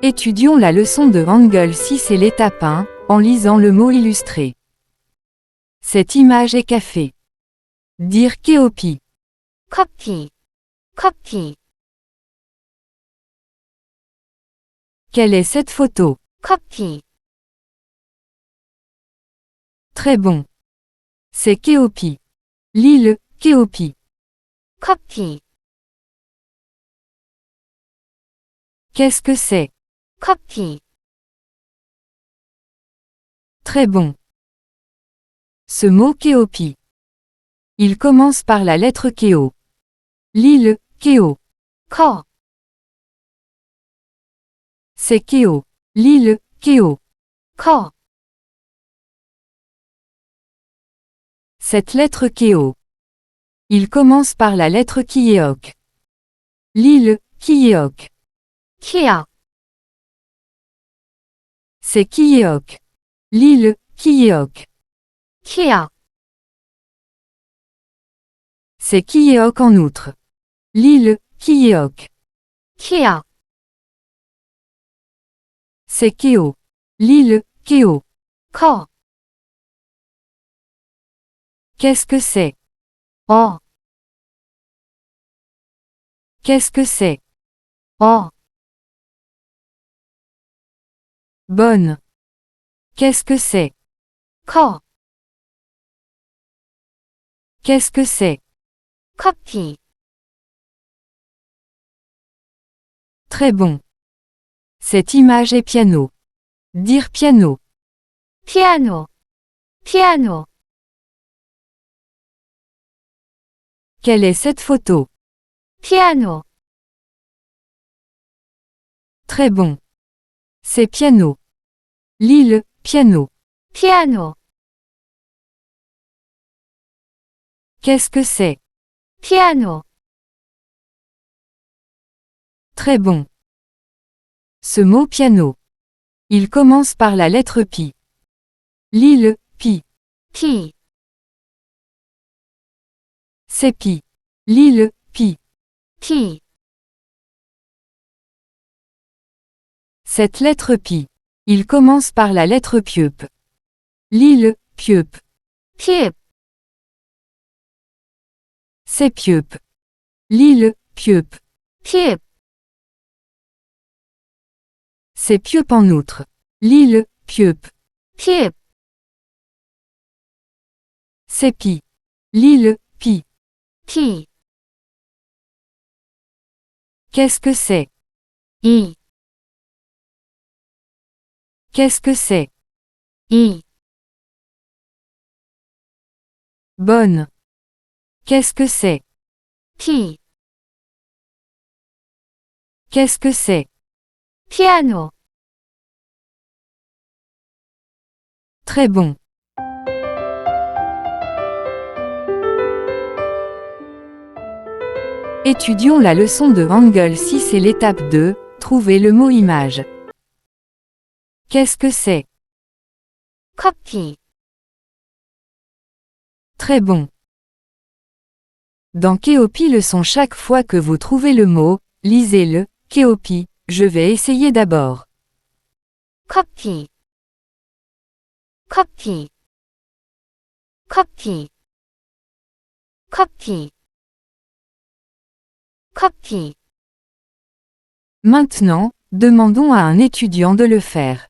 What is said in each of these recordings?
Étudions la leçon de Hangul 6 et l'étape 1, en lisant le mot illustré. Cette image est café. Dire Keopi. 커피, 커피, Quelle est cette photo? 커피, Très bon. C'est Keopi. L'île, Keopi. 커피, Qu'est-ce que c'est? 커피, Très bon. Ce mot Keopi. Il commence par la lettre Keo. L'île, Keo. 커, C'est Keo. L'île, Keo. 커, Cette lettre Keo. Il commence par la lettre Kiyeok. L'île, Kiyeok. 키역, C'est Kiyeok. L'île, Kiyeok. 키역, C'est Kiyeok en outre. L'île, Kiyeok. 키역, C'est Keo. L'île, Keo. 커, Qu'est-ce que c'est? 어, Qu'est-ce que c'est? 어, Bonne. Qu'est-ce que c'est? 커, Qu'est-ce que c'est? 커피, Très bon. Cette image est piano. Dire piano. 피아노, 피아노, Quelle est cette photo? 피아노, Très bon. C'est piano. L'île, piano. 피아노, Qu'est-ce que c'est? 피아노, Très bon. Ce mot piano. Il commence par la lettre pi. L'île, pi. 피, C'est pi. L'île, pi. 피, Cette lettre pi. Il commence par la lettre pieup. L'île, pieup. 피읍, C'est pieup. L'île, pieup. 피읍, C'est pieup en outre. L'île, pieup. 피읍, C'est pi. L'île, pi. 피, Qu'est-ce que c'est? 이, Qu'est-ce que c'est? 이, Bonne. Qu'est-ce que c'est? 피, Qu'est-ce que c'est? 피아노, Très bon. Étudions la leçon de Hangul 6 et l'étape 2, trouvez le mot image. Qu'est-ce que c'est? 커피, Très bon. Dans Keopi leçon chaque fois que vous trouvez le mot, lisez-le, Keopi, je vais essayer d'abord. 커피, 커피, 커피, 커피, 커피, Maintenant, demandons à un étudiant de le faire.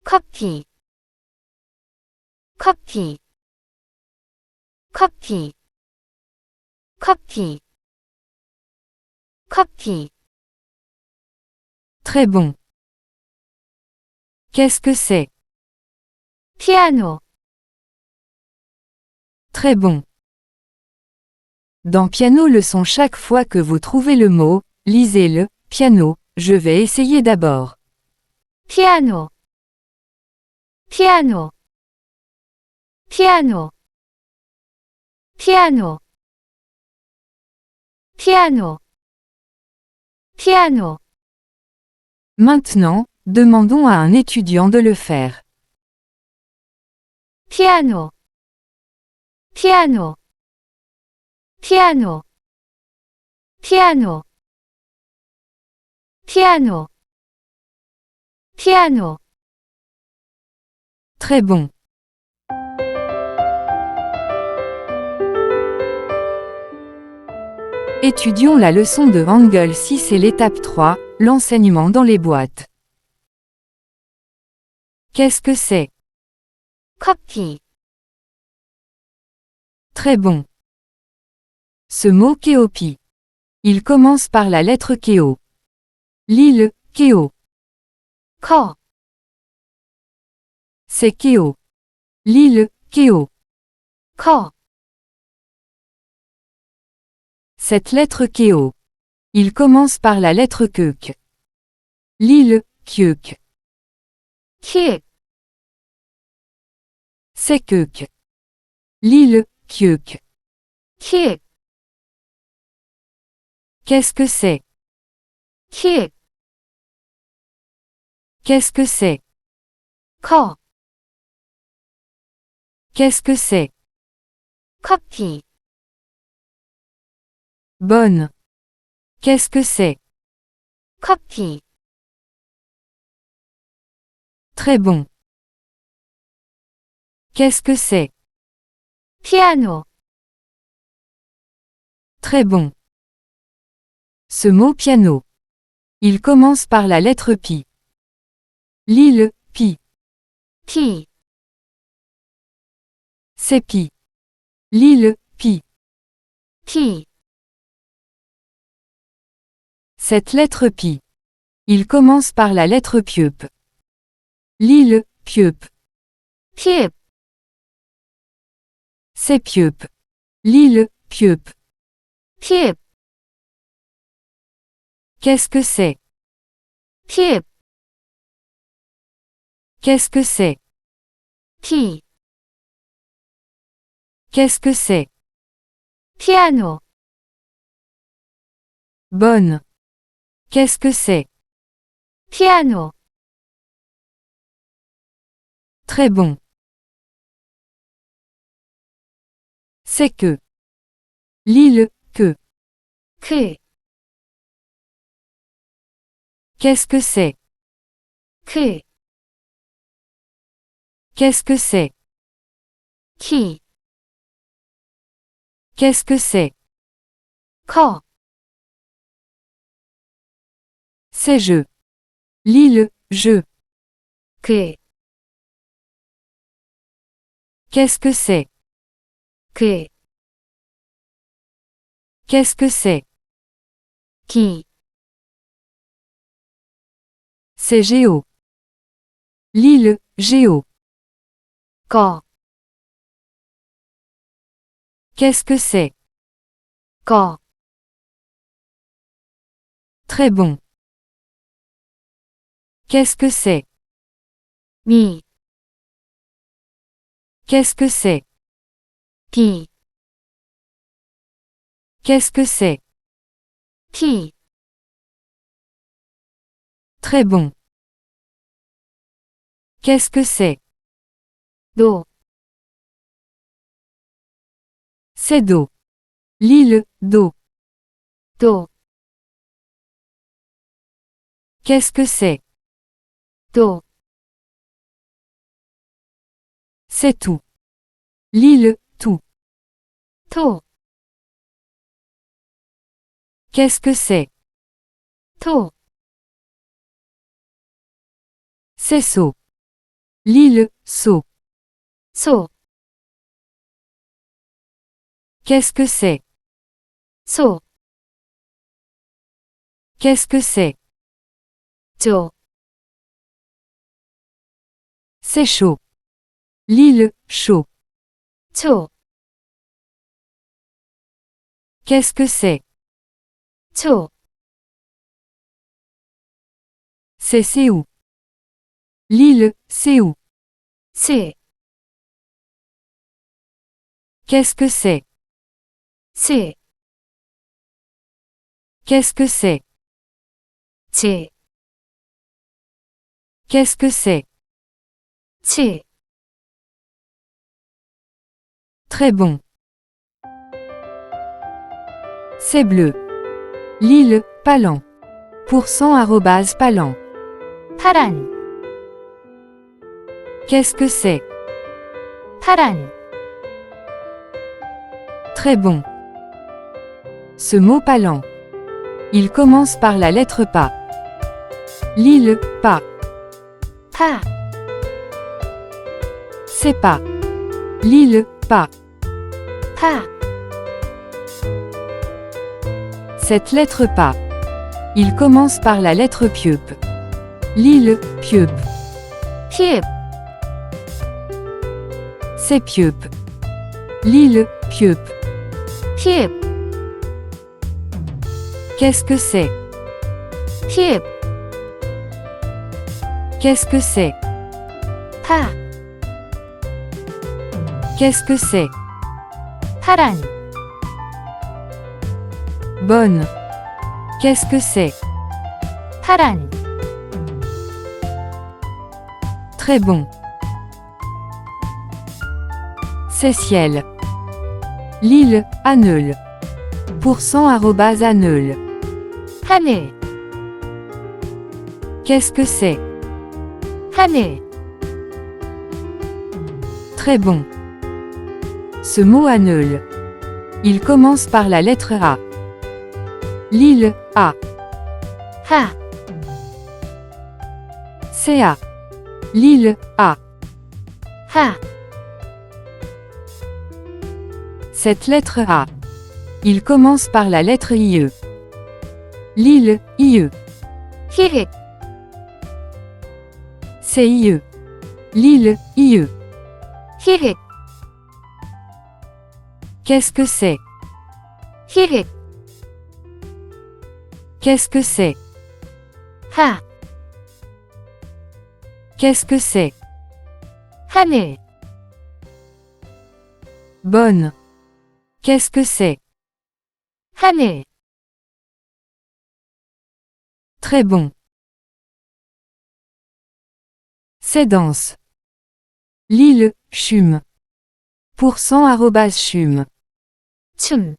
커피, 커피, 커피, 커피, 커피, Très bon. Qu'est-ce que c'est? 피아노, Très bon. Dans piano leçon chaque fois que vous trouvez le mot, lisez-le, piano, je vais essayer d'abord. 피아노, 피아노, 피아노, 피아노, 피아노, 피아노, Maintenant, demandons à un étudiant de le faire. 피아노, 피아노, 피아노, 피아노, 피아노, 피아노. Très bon. Étudions la leçon de Hangul 6 et l'étape 3, l'enseignement dans les boîtes. Qu'est-ce que c'est? 커피, Très bon. Ce mot Keopi. Il commence par la lettre Keo. Lis le Keo. 커, C'est Keo. Lis le Keo. 커. Cette lettre Keo. Il commence par la lettre Keuk. Lis le Kyuk. 키, C'est Keuk. Lis le Kyuk. 키, Qu'est-ce que c'est? 키, Qu'est-ce que c'est? 커. Qu'est-ce que c'est? 커피, Bonne. Qu'est-ce que c'est? 커피. Très bon. Qu'est-ce que c'est? 피아노, Très bon. Ce mot piano. Il commence par la lettre pi. Lis le pi. 피, C'est pi. Lis le pi. 피. Cette lettre pi. Il commence par la lettre pieup. Lis le pieup. 피읍, C'est pieup. Lis le pieup. 피읍, Qu'est-ce que c'est? 피읍. Qu'est-ce que c'est? 피, Qu'est-ce que c'est? 피아노, Bonne. Qu'est-ce que c'est? 피아노. Très bon. C'est que. Lis le que. 그, Qu'est-ce que c'est? 그, Qu'est-ce que c'est? 키, Qu'est-ce que c'est? 커. C'est je. Lis le je. 그, Qu'est-ce que c'est? 그, Qu'est-ce que c'est? 기, C'est géo. Lis le géo. 꺼, Qu'est-ce que c'est? 꺼. Très bon. Qu'est-ce que c'est? 미, Qu'est-ce que c'est? 비, Qu'est-ce que c'est? 티. Très bon. Qu'est-ce que c'est? 노, C'est do. Lis le do. 도, Qu'est-ce que c'est? 도. C'est tout. Lis le tout. 토, Qu'est-ce que c'est? 토. C'est saut. Lis le saut. 소, Qu'est-ce que c'est? 소. Qu'est-ce que c'est? 조, C'est chaud. Lis le chaud. 초. Qu'est-ce que c'est? 초. C'est où? Lis le c'est où? 스, Qu'est-ce que c'est? 스. Qu'est-ce que c'est? 즈, Qu'est-ce que c'est? 츠. Très bon. C'est bleu. Lis le palan. %. 파란, Qu'est-ce que c'est? 파란, Très bon. Ce mot palan. Il commence par la lettre pa. Lis le pa. 파, C'est pas. Lis le pa. 파, Cette lettre pa. Il commence par la lettre pieup. Lis le pieup. 피읍, C'est pieup. Lis le pieup. 피읍, Qu'est-ce que c'est? 피읍, Qu'est-ce que c'est? 파, Qu'est-ce que c'est? 파란, Bonne. Qu'est-ce que c'est? 파란, Très bon. C'est ciel. Lis le aneul. %aneul. 하늘, Qu'est-ce que c'est? 하늘, Très bon. Ce mot aneul. Il commence par la lettre A. Lis le A. 하, C'est A. Lis le A. 하, Cette lettre A. Il commence par la lettre IE. Lis le IE. 희흑, C'est IE. Lis le IE. 희흑, Qu'est-ce que c'est? 희흑, Qu'est-ce que c'est? 하, Qu'est-ce que c'est? 하늘, Bonne. Qu'est-ce que c'est? 하늘, Très bon. C'est dense. Lis le chum. %chum. 춤,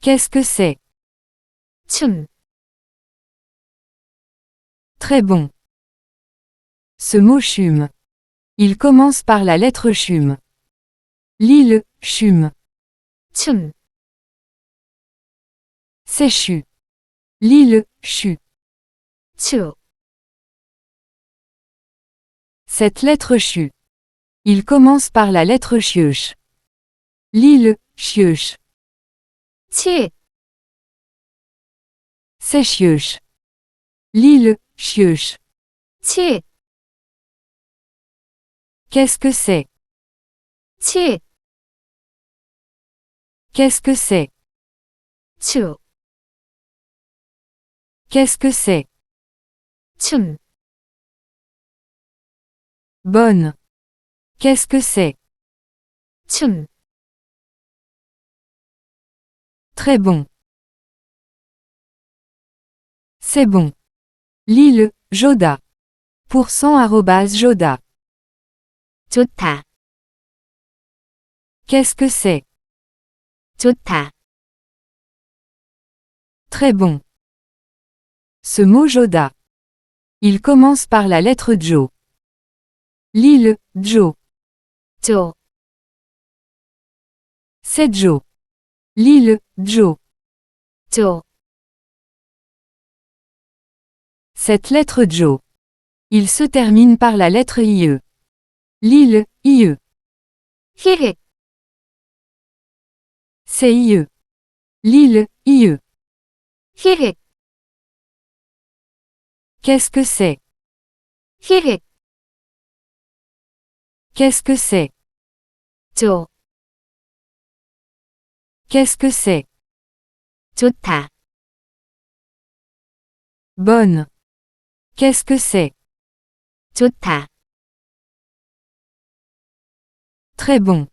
Qu'est-ce que c'est? 춤, Très bon. Ce mot chum. Il commence par la lettre chum. Lis le chum. 춤, C'est chu. Lis le chu. 추, Cette lettre chu. Il commence par la lettre chieuch. Lis le chieuch. 치읓, C'est chieuch. Lis le chieuch. 치읓, Qu'est-ce que c'est? 치읓, Qu'est-ce que c'est? 추, Qu'est-ce que c'est? 춤, Bonne. Qu'est-ce que c'est? 춤, Très bon. C'est bon. Lis le joda. %joda. 좋다, Qu'est-ce que c'est? 좋다, Très bon. Ce mot joda. Il commence par la lettre jo. Lis le jo. 조, C'est jo. Lis le jo. 조, Cette lettre jo. Il se termine par la lettre IE. Lis le IE. 희흑, C'est IE. Lis le IE. 희흑, Qu'est-ce que c'est? 희흑, Qu'est-ce que c'est? 조, Qu'est-ce que c'est? 좋다, Bonne. Qu'est-ce que c'est? 좋다, Très bon.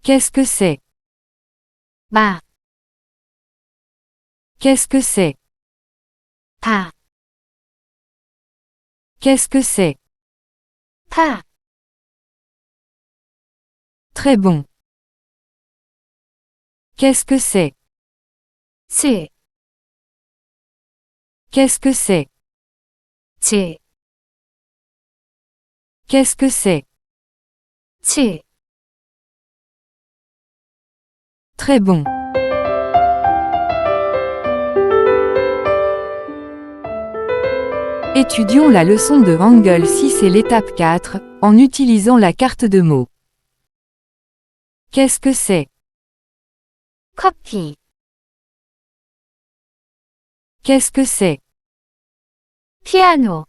Qu'est-ce que c'est? 마, Qu'est-ce que c'est? 파, Qu'est-ce que c'est? 파, Très bon. Qu'est-ce que c'est? 스, Qu'est-ce que c'est? 즈, Qu'est-ce que c'est? 츠, Très bon. Étudions la leçon de Hangul 6 et l'étape 4, en utilisant la carte de mots. Qu'est-ce que c'est? 커피, Qu'est-ce que c'est? 피아노,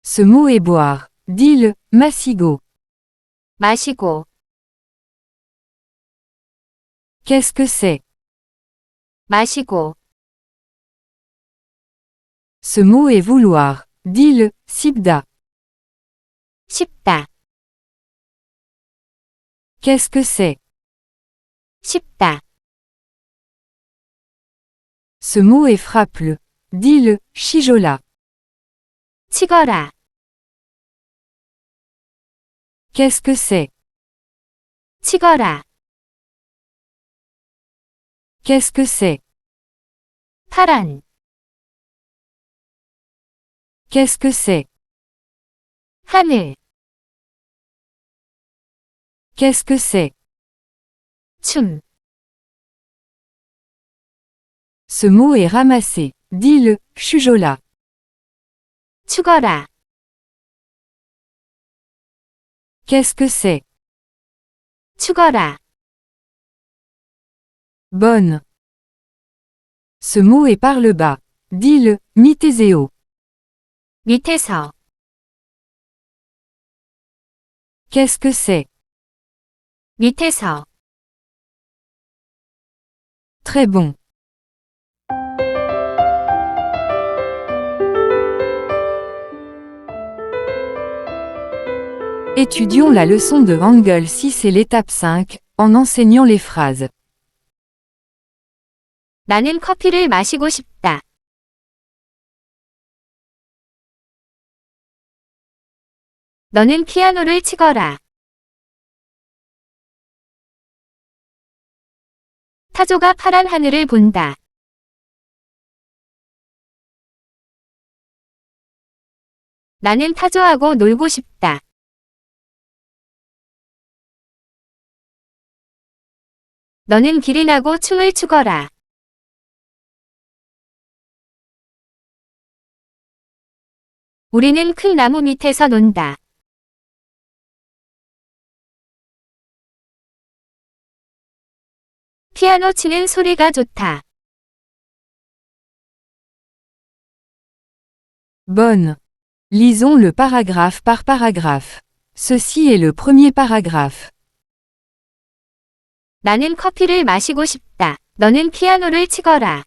Ce mot est boire. Dis-le, Massigo. 마시고, Qu'est-ce que c'est? 마시고, Ce mot est vouloir. Dis-le, Sibda. 쉽다, Qu'est-ce que c'est? 쉽다, Ce mot est frappe-le. Dis-le, Shijola. 치거라, Qu'est-ce que c'est? 치거라, Qu'est-ce que c'est? 파란, Qu'est-ce que c'est? 하늘, Qu'est-ce que c'est? 춤, Ce mot est ramassé. Dis-le, Shujola. 추거라, Qu'est-ce que c'est? 추거라, Bonne. Ce mot est par le bas. Dis-le, Mitéseo. 밑에서, Qu'est-ce que c'est? 밑에서, Très bon. Étudions la leçon de Hangul 6 et l'étape 5, en enseignant les phrases. 나는 커피를 마시고 싶다. 너는 피아노를 치거라. 타조가 파란 하늘을 본다. 나는 타조하고 놀고 싶다. 너는 길이 나고 춤을 추거라. 우리는 큰 나무 밑에서 논다. 피아노 치는 소리가 좋다. Bonne. Lisons le paragraphe par paragraphe. Ceci est le premier paragraphe. 나는 커피를 마시고 싶다. 너는 피아노를 치거라.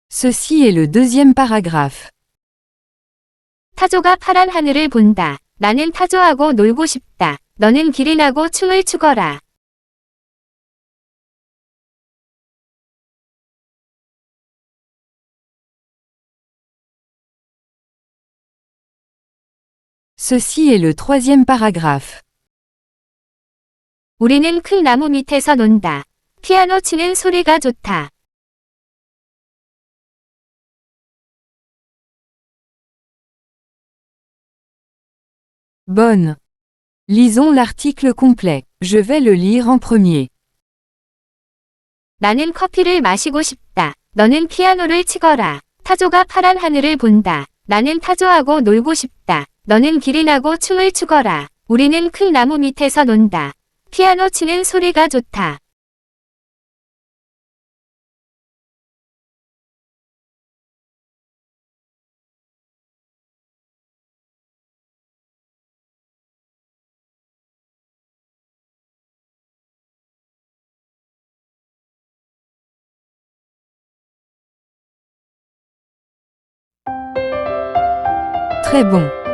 Ceci est le deuxième paragraphe. 타조가 파란 하늘을 본다. 나는 타조하고 놀고 싶다. 너는 길이 나고 춤을 추거라. Ceci est le troisième paragraphe. 우리는 큰 나무 밑에서 논다. 피아노 치는 소리가 좋다. Bonne. Lisons l'article complet. Je vais le lire en premier. 나는 커피를 마시고 싶다. 너는 피아노를 치거라. 타조가 파란 하늘을 본다. 나는 타조하고 놀고 싶다. 너는 길이 나고 춤을 추거라. 우리는 큰 나무 밑에서 논다. 피아노 치는 소리가 좋다. Très bon.